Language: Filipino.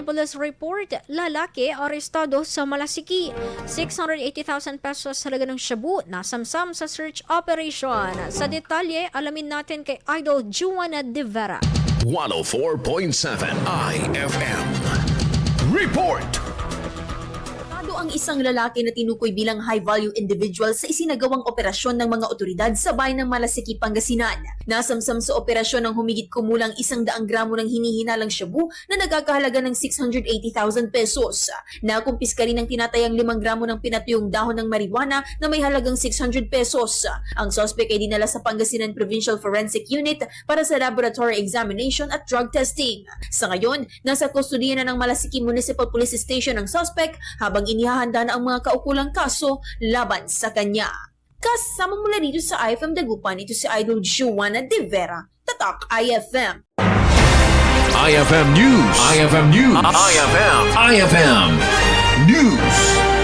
Police report, lalaki arestado sa Malasiqui. 680,000 pesos halaga ng Shabu, nasamsam sa search operation. Sa detalye, alamin natin kay Idol Juana De Vera. 104.7 IFM. Report! Ang isang lalaki na tinukoy bilang high-value individual sa isinagawang operasyon ng mga otoridad sa bayan ng Malasiqui, Pangasinan. Nasamsam sa operasyon ng humigit kumulang 100 gramo ng hinihinalang shabu na nagkakahalaga ng 680,000 pesos. Nakumpiska rin ang tinatayang 5 gramo ng pinatuyong dahon ng marijuana na may halagang 600 pesos. Ang suspect ay dinala sa Pangasinan Provincial Forensic Unit para sa laboratory examination at drug testing. Sa ngayon, nasa kustodiya na ng Malasiqui Municipal Police Station ang suspect habang inihahanda na ang mga kaukulang kaso laban sa kanya. Kasama mula dito sa IFM Dagupan, ito si Idol Juana De Vera, Tatak IFM. IFM News. IFM News. IFM News.